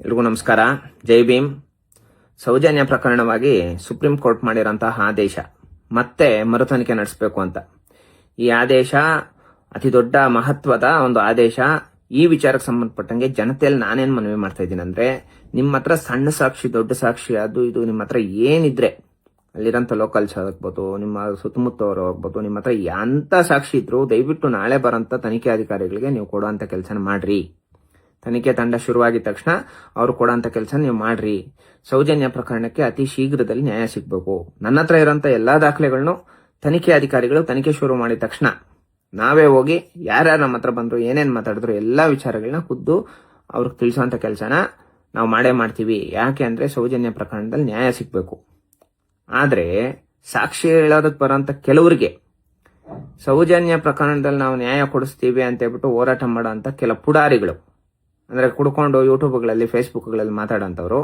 ಎಲ್ರಿಗೂ ನಮಸ್ಕಾರ. ಜೈ Bhim. Soujanya ಪ್ರಕರಣವಾಗಿ supreme court ಮಾಡಿರೋಂತಹ ಆದೇಶ ಮತ್ತೆ ಮರುತನಿಖೆ ನಡೆಸಬೇಕು ಅಂತ. ಈ ಆದೇಶ ಅತಿ ದೊಡ್ಡ ಮಹತ್ವದ ಒಂದು ಆದೇಶ. ಈ ವಿಚಾರಕ್ಕೆ ಸಂಬಂಧಪಟ್ಟಂಗೆ ಜನತೆಯಲ್ಲಿ ನಾನೇನ್ ಮನವಿ ಮಾಡ್ತಾ ಇದ್ದೀನಿ ಅಂದ್ರೆ, ನಿಮ್ಮ ಹತ್ರ ಸಣ್ಣ ಸಾಕ್ಷಿ ದೊಡ್ಡ ಸಾಕ್ಷಿ ಅದು ಇದು ನಿಮ್ಮ ಹತ್ರ ಏನಿದ್ರೆ, ಅಲ್ಲಿರೋಂಥ ಲೋಕಲ್ಸ್ ಆಗ್ಬೋದು, ನಿಮ್ಮ ಸುತ್ತಮುತ್ತವರು ಆಗ್ಬೋದು, ನಿಮ್ಮ ಹತ್ರ ಎಂತ ಸಾಕ್ಷಿ ಇದ್ರು ದಯವಿಟ್ಟು ನಾಳೆ ಬರೋಂಥ ತನಿಖೆ ಅಧಿಕಾರಿಗಳಿಗೆ ನೀವು ಕೊಡುವಂತ ಕೆಲಸ ಮಾಡ್ರಿ. ತನಿಖೆ ತಂಡ ಶುರುವಾಗಿದ ತಕ್ಷಣ ಅವ್ರು ಕೊಡೋಂಥ ಕೆಲಸ ನೀವು ಮಾಡ್ರಿ. ಸೌಜನ್ಯ ಪ್ರಕರಣಕ್ಕೆ ಅತಿ ಶೀಘ್ರದಲ್ಲಿ ನ್ಯಾಯ ಸಿಗ್ಬೇಕು. ನನ್ನ ಹತ್ರ ಇರೋಂಥ ಎಲ್ಲಾ ದಾಖಲೆಗಳನ್ನು ತನಿಖೆ ಅಧಿಕಾರಿಗಳು ತನಿಖೆ ಶುರು ಮಾಡಿದ ತಕ್ಷಣ ನಾವೇ ಹೋಗಿ ಯಾರ್ಯಾರು ನಮ್ಮ ಹತ್ರ ಬಂದ್ರು, ಏನೇನ್ ಮಾತಾಡಿದ್ರು, ಎಲ್ಲಾ ವಿಚಾರಗಳನ್ನ ಖುದ್ದು ಅವ್ರಿಗೆ ತಿಳಿಸುವಂತ ಕೆಲಸನ ನಾವು ಮಾಡೇ ಮಾಡ್ತೀವಿ. ಯಾಕೆ ಅಂದ್ರೆ ಸೌಜನ್ಯ ಪ್ರಕರಣದಲ್ಲಿ ನ್ಯಾಯ ಸಿಗ್ಬೇಕು. ಆದ್ರೆ ಸಾಕ್ಷಿ ಹೇಳೋದಕ್ಕೆ ಬರೋಂಥ ಕೆಲವರಿಗೆ ಸೌಜನ್ಯ ಪ್ರಕರಣದಲ್ಲಿ ನಾವು ನ್ಯಾಯ ಕೊಡಿಸ್ತೀವಿ ಅಂತ ಹೇಳ್ಬಿಟ್ಟು ಹೋರಾಟ ಮಾಡೋ ಅಂತ ಕೆಲ ಪುಡಾರಿಗಳು, ಅಂದ್ರೆ ಕುಡ್ಕೊಂಡು ಯೂಟ್ಯೂಬ್ಗಳಲ್ಲಿ ಫೇಸ್ಬುಕ್ಗಳಲ್ಲಿ ಮಾತಾಡೋಂಥವ್ರು,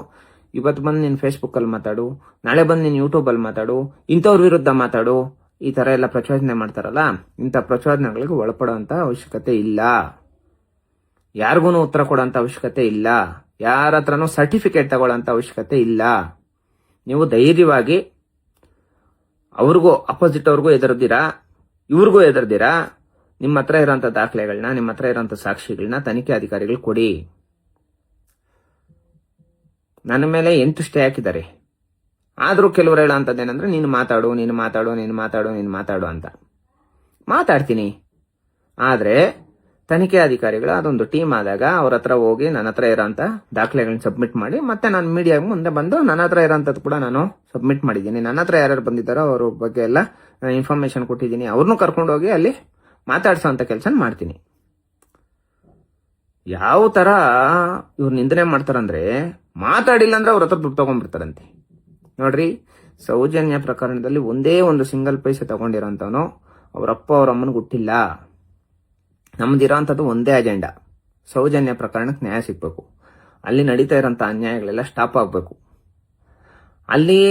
ಇವತ್ತು ಬಂದು ನೀನು ಫೇಸ್ಬುಕ್ ಅಲ್ಲಿ ಮಾತಾಡು, ನಾಳೆ ಬಂದು ನೀನು ಯೂಟ್ಯೂಬ್ ಅಲ್ಲಿ ಮಾತಾಡು, ಇಂಥವ್ರ ವಿರುದ್ಧ ಮಾತಾಡು, ಈ ತರ ಎಲ್ಲ ಪ್ರಚೋದನೆ ಮಾಡ್ತಾರಲ್ಲ, ಇಂಥ ಪ್ರಚೋದನೆಗಳಿಗೆ ಒಳಪಡುವಂತ ಅವಶ್ಯಕತೆ ಇಲ್ಲ. ಯಾರಿಗೂ ಉತ್ತರ ಕೊಡೋಂತ ಅವಶ್ಯಕತೆ ಇಲ್ಲ. ಯಾರ ಹತ್ರನೂ ಸರ್ಟಿಫಿಕೇಟ್ ತಗೊಳ್ಳೋಂತ ಅವಶ್ಯಕತೆ ಇಲ್ಲ. ನೀವು ಧೈರ್ಯವಾಗಿ ಅವ್ರಿಗೂ ಅಪೋಸಿಟ್ ಅವ್ರಿಗೂ ಎದುರ್ದಿರಾ, ಇವ್ರಿಗೂ ಎದುರ್ದಿರಾ, ನಿಮ್ಮ ಹತ್ರ ಇರೋಂಥ ದಾಖಲೆಗಳನ್ನ, ನಿಮ್ಮ ಹತ್ರ ಇರೋಂಥ ಸಾಕ್ಷಿಗಳನ್ನ ತನಿಖೆ ಅಧಿಕಾರಿಗಳು ಕೊಡಿ. ನನ್ನ ಮೇಲೆ 8 ಸ್ಟೇ ಹಾಕಿದ್ದಾರೆ. ಆದ್ರೂ ಕೆಲವರು ಹೇಳೋಂಥದ್ದೇನಂದ್ರೆ, ನೀನು ಮಾತಾಡು ಅಂತ. ಮಾತಾಡ್ತೀನಿ. ಆದ್ರೆ ತನಿಖೆ ಅಧಿಕಾರಿಗಳು ಅದೊಂದು ಟೀಮ್ ಆದಾಗ ಅವ್ರ ಹತ್ರ ಹೋಗಿ ನನ್ನ ಹತ್ರ ಇರೋಂಥ ದಾಖಲೆಗಳನ್ನ ಸಬ್ಮಿಟ್ ಮಾಡಿ, ಮತ್ತೆ ನಾನು ಮೀಡಿಯಾ ಮುಂದೆ ಬಂದು ನನ್ನ ಹತ್ರ ಇರೋಂಥದ್ದು ಕೂಡ ನಾನು ಸಬ್ಮಿಟ್ ಮಾಡಿದ್ದೀನಿ. ನನ್ನ ಹತ್ರ ಯಾರ್ಯಾರು ಬಂದಿದ್ದಾರೋ ಅವ್ರ ಬಗ್ಗೆ ಎಲ್ಲ ಇನ್ಫಾರ್ಮೇಶನ್ ಕೊಟ್ಟಿದ್ದೀನಿ. ಅವ್ರನ್ನೂ ಕರ್ಕೊಂಡು ಹೋಗಿ ಅಲ್ಲಿ ಮಾತಾಡ್ಸೋಂತ ಕೆಲಸ ಮಾಡ್ತೀನಿ. ಯಾವ ತರ ಇವ್ರು ನಿಂದನೆ ಮಾಡ್ತಾರಂದ್ರೆ, ಮಾತಾಡಿಲ್ಲ ಅಂದ್ರೆ ಅವ್ರ ಹತ್ರ ದುಡ್ಡು ತಗೊಂಡ್ಬಿಡ್ತಾರಂತೆ. ನೋಡ್ರಿ, ಸೌಜನ್ಯ ಪ್ರಕರಣದಲ್ಲಿ ಒಂದೇ ಒಂದು ಸಿಂಗಲ್ ಪೈಸೆ ತಗೊಂಡಿರೋಂಥವನು ಅವರಪ್ಪ ಅವ್ರ ಅಮ್ಮನಿಗೆ ಹುಟ್ಟಿಲ್ಲ. ನಮ್ದಿರೋಂಥದ್ದು ಒಂದೇ ಅಜೆಂಡಾ, ಸೌಜನ್ಯ ಪ್ರಕರಣಕ್ಕೆ ನ್ಯಾಯ ಸಿಗ್ಬೇಕು. ಅಲ್ಲಿ ನಡೀತಾ ಇರೋಂಥ ಅನ್ಯಾಯಗಳೆಲ್ಲ ಸ್ಟಾಪ್ ಆಗ್ಬೇಕು. ಅಲ್ಲಿ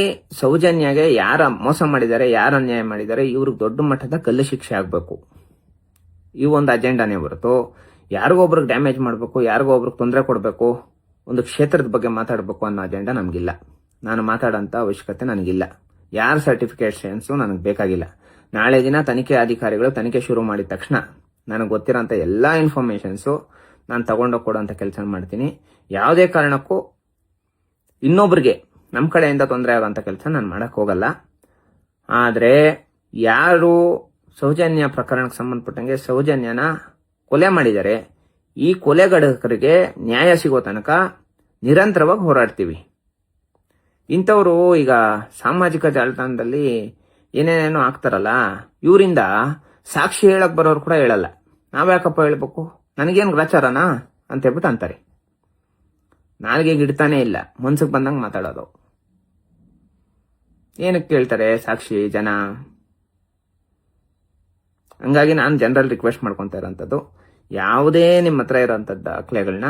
ಸೌಜನ್ಯಗೆ ಯಾರ ಮೋಸ ಮಾಡಿದ್ದಾರೆ, ಯಾರು ಅನ್ಯಾಯ ಮಾಡಿದ್ದಾರೆ, ಇವ್ರಿಗೆ ದೊಡ್ಡ ಮಟ್ಟದ ಗಲ್ಲು ಶಿಕ್ಷೆ ಆಗ್ಬೇಕು. ಈ ಒಂದು ಅಜೆಂಡಾನೇ ಹೊರತು ಯಾರಿಗೊಬ್ರಿಗೆ ಡ್ಯಾಮೇಜ್ ಮಾಡಬೇಕು, ಯಾರಿಗೊಬ್ರಿಗೆ ತೊಂದರೆ ಕೊಡಬೇಕು, ಒಂದು ಕ್ಷೇತ್ರದ ಬಗ್ಗೆ ಮಾತಾಡಬೇಕು ಅನ್ನೋ ಅಜೆಂಡಾ ನಮಗಿಲ್ಲ. ನಾನು ಮಾತಾಡೋಂಥ ಅವಶ್ಯಕತೆ ನನಗಿಲ್ಲ. ಯಾರ ಸರ್ಟಿಫಿಕೇಷನ್ಸು ನನಗೆ ಬೇಕಾಗಿಲ್ಲ. ನಾಳೆ ದಿನ ತನಿಖೆ ಅಧಿಕಾರಿಗಳು ತನಿಖೆ ಶುರು ಮಾಡಿದ ತಕ್ಷಣ ನನಗೆ ಗೊತ್ತಿರೋಂಥ ಎಲ್ಲಾ ಇನ್ಫಾರ್ಮೇಶನ್ಸು ನಾನು ತಗೊಂಡೋಗಿ ಕೊಡೋಂಥ ಕೆಲಸ ಮಾಡ್ತೀನಿ. ಯಾವುದೇ ಕಾರಣಕ್ಕೂ ಇನ್ನೊಬ್ರಿಗೆ ನಮ್ಮ ಕಡೆಯಿಂದ ತೊಂದರೆ ಆಗೋಂಥ ಕೆಲಸ ನಾನು ಮಾಡಕ್ ಹೋಗಲ್ಲ. ಆದ್ರೆ ಯಾರು ಸೌಜನ್ಯ ಪ್ರಕರಣಕ್ಕೆ ಸಂಬಂಧಪಟ್ಟಂಗೆ ಸೌಜನ್ಯನ ಕೊಲೆ ಮಾಡಿದ್ದಾರೆ, ಈ ಕೊಲೆಗಡಕರಿಗೆ ನ್ಯಾಯ ಸಿಗೋ ತನಕ ನಿರಂತರವಾಗಿ ಹೋರಾಡ್ತೀವಿ. ಇಂಥವ್ರು ಈಗ ಸಾಮಾಜಿಕ ಜಾಲತಾಣದಲ್ಲಿ ಏನೇನೇನೋ ಆಗ್ತಾರಲ್ಲ, ಇವರಿಂದ ಸಾಕ್ಷಿ ಹೇಳಕ್ ಬರೋರು ಕೂಡ ಹೇಳಲ್ಲ. ನಾವ್ಯಾಕಪ್ಪ ಹೇಳ್ಬೇಕು, ನನಗೇನು ಗ್ರಾಚಾರನಾ ಅಂತ ಹೇಳ್ಬಿಟ್ಟು ಅಂತಾರೆ. ನಾಲ್ಗೆ ಗಿಡ್ತಾನೆ ಇಲ್ಲ, ಮನ್ಸಿಗೆ ಬಂದಂಗೆ ಮಾತಾಡೋದು. ಏನಕ್ಕೆ ಕೇಳ್ತಾರೆ ಸಾಕ್ಷಿ ಜನ? ಹಂಗಾಗಿ ನಾನು ಜನರಲ್ ರಿಕ್ವೆಸ್ಟ್ ಮಾಡ್ಕೊತಾ ಇರೋಂಥದ್ದು, ಯಾವುದೇ ನಿಮ್ಮ ಹತ್ರ ಇರೋಂಥದ್ದು ದಾಖಲೆಗಳನ್ನ,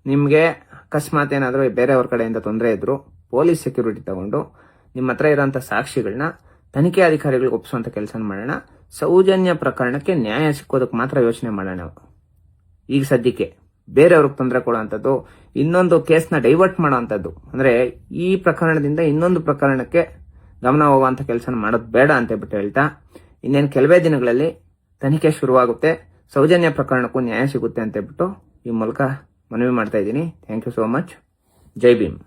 ನಿಮಗೆ ಅಕಸ್ಮಾತ್ ಏನಾದರೂ ಬೇರೆಯವ್ರ ಕಡೆಯಿಂದ ತೊಂದರೆ ಇದ್ರು ಪೊಲೀಸ್ ಸೆಕ್ಯೂರಿಟಿ ತಗೊಂಡು ನಿಮ್ಮ ಹತ್ರ ಇರೋಂಥ ಸಾಕ್ಷಿಗಳನ್ನ ತನಿಖೆ ಅಧಿಕಾರಿಗಳಿಗೆ ಒಪ್ಪಿಸುವಂತ ಕೆಲಸ ಮಾಡೋಣ. ಸೌಜನ್ಯ ಪ್ರಕರಣಕ್ಕೆ ನ್ಯಾಯ ಸಿಕ್ಕೋದಕ್ಕೆ ಮಾತ್ರ ಯೋಚನೆ ಮಾಡೋಣ. ಈಗ ಸದ್ಯಕ್ಕೆ ಬೇರೆಯವ್ರಿಗೆ ತೊಂದರೆ ಕೊಡುವಂಥದ್ದು, ಇನ್ನೊಂದು ಕೇಸ್ನ ಡೈವರ್ಟ್ ಮಾಡೋವಂಥದ್ದು, ಅಂದ್ರೆ ಈ ಪ್ರಕರಣದಿಂದ ಇನ್ನೊಂದು ಪ್ರಕರಣಕ್ಕೆ ಗಮನ ಹೋಗುವಂತ ಕೆಲಸ ಮಾಡೋದು ಬೇಡ ಅಂತ ಹೇಳ್ಬಿಟ್ಟು ಹೇಳ್ತಾ, ಇನ್ನೇನು ಕೆಲವೇ ದಿನಗಳಲ್ಲಿ ತನಿಖೆ ಶುರುವಾಗುತ್ತೆ, ಸೌಜನ್ಯ ಪ್ರಕರಣಕ್ಕೂ ನ್ಯಾಯ ಸಿಗುತ್ತೆ ಅಂತ ಹೇಳ್ಬಿಟ್ಟು ಈ ಮೂಲಕ ಮನವಿ ಮಾಡ್ತಾ ಇದ್ದೀನಿ. Thank you so much. ಜೈ ಭೀಮ್.